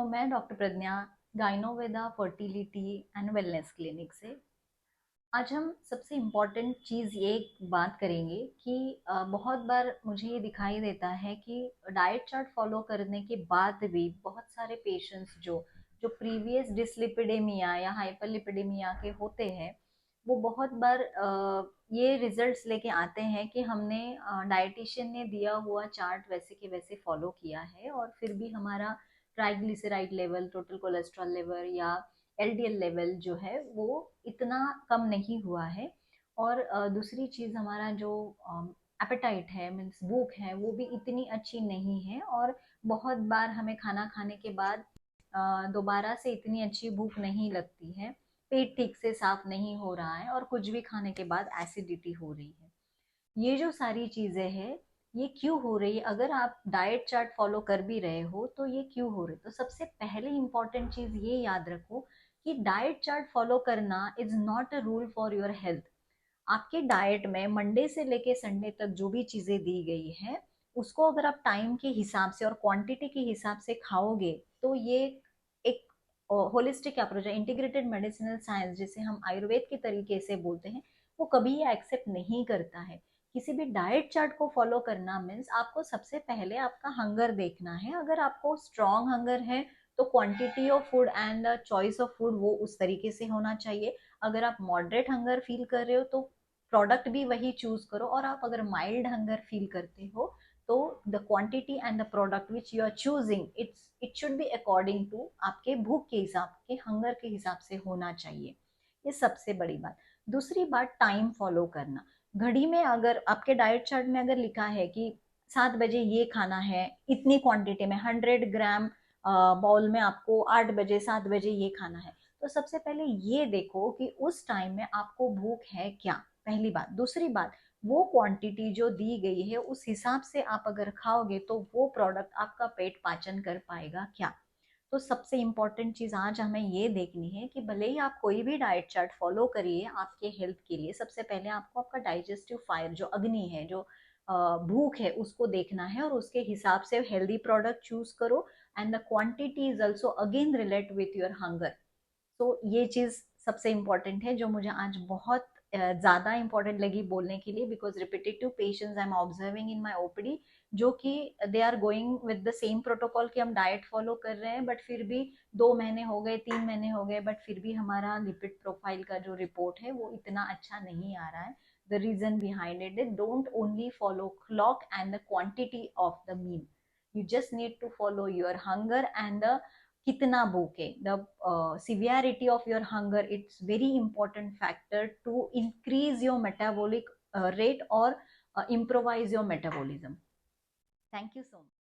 मैं doctor Pragya Gynoveda fertility and wellness clinic से आज हम सबसे इम्पोर्टेंट चीज़ ये बात करेंगे कि बहुत बार मुझे ये दिखाई देता है कि डाइट चार्ट फॉलो करने के बाद भी बहुत सारे पेशेंट्स जो जो प्रीवियस डिसलिपिडेमिया या हाइपरलिपिडेमिया के होते हैं वो बहुत बार ये रिजल्ट्स लेके आते हैं कि हमने डाइटिशियन ने दिया हुआ चार्ट वैसे के वैसे फॉलो किया है और फिर भी हमारा triglyceride level, total cholesterol level या एलडीएल लेवल जो है वो इतना कम नहीं हुआ है। और दूसरी चीज़ हमारा जो एपेटाइट है मीन्स भूख है वो भी इतनी अच्छी नहीं है और बहुत बार हमें खाना खाने के बाद दोबारा से इतनी अच्छी भूख नहीं लगती है, पेट ठीक से साफ नहीं हो रहा है और कुछ भी खाने के बाद एसिडिटी हो रही है। ये जो सारी चीजें हैं ये क्यों हो रही है? अगर आप डाइट चार्ट फॉलो कर भी रहे हो तो ये क्यों हो रही है? तो सबसे पहले इंपॉर्टेंट चीज ये याद रखो कि डाइट चार्ट फॉलो करना is not a rule for your health. आपके डाइट में मंडे से लेके संडे तक जो भी चीजें दी गई है उसको अगर आप टाइम के हिसाब से और क्वांटिटी के हिसाब से खाओगे तो ये एक होलिस्टिक अप्रोच है, इंटीग्रेटेड मेडिसिनल साइंस जिसे हम आयुर्वेद के तरीके से बोलते हैं, वो कभी ये एक्सेप्ट नहीं करता है। किसी भी डाइट चार्ट को फॉलो करना मीन्स आपको सबसे पहले आपका हंगर देखना है। अगर आपको स्ट्रॉन्ग हंगर है तो quantity of food and choice of food वो उस तरीके से होना चाहिए। अगर आप मॉडरेट हंगर फील कर रहे हो तो प्रोडक्ट भी वही चूज करो, और आप अगर माइल्ड हंगर फील करते हो तो the quantity and the product which you are choosing it should be according to आपके भूख के हिसाब के हंगर के हिसाब से होना चाहिए। ये सबसे बड़ी बात। दूसरी बात, टाइम फॉलो करना। घड़ी में अगर आपके डाइट चार्ट में अगर लिखा है कि 7 बजे ये खाना है, इतनी क्वांटिटी में 100 ग्राम बाउल में आपको 8 बजे 7 बजे ये खाना है, तो सबसे पहले ये देखो कि उस टाइम में आपको भूख है क्या, पहली बात। दूसरी बात, वो क्वांटिटी जो दी गई है उस हिसाब से आप अगर खाओगे तो वो प्रोडक्ट आपका पेट पाचन कर पाएगा क्या। तो सबसे इम्पोर्टेंट चीज आज हमें ये देखनी है कि भले ही आप कोई भी डाइट चार्ट फॉलो करिए आपके हेल्थ के लिए, सबसे पहले आपको आपका डाइजेस्टिव फायर जो अग्नि है, जो भूख है, उसको देखना है और उसके हिसाब से हेल्दी प्रोडक्ट चूज करो। And the quantity is also again relate with your hunger. तो ये चीज सबसे इम्पोर्टेंट है जो मुझे आज बहुत ज्यादा इम्पोर्टेंट लगी बोलने के लिए, because repetitive patients I am observing in my OPD जो कि they are going with the same protocol कि हम डाइट फॉलो कर रहे हैं, बट फिर भी 2 महीने हो गए, 3 महीने हो गए, बट फिर भी हमारा लिपिड प्रोफाइल का जो रिपोर्ट है वो इतना अच्छा नहीं आ रहा है। The reason behind it is don't only follow clock and the quantity of the meal, you just need to follow your hunger and the kitna bhuke, the severity of your hunger. It's very important factor to increase your metabolic rate or improvise your metabolism. Thank you so much.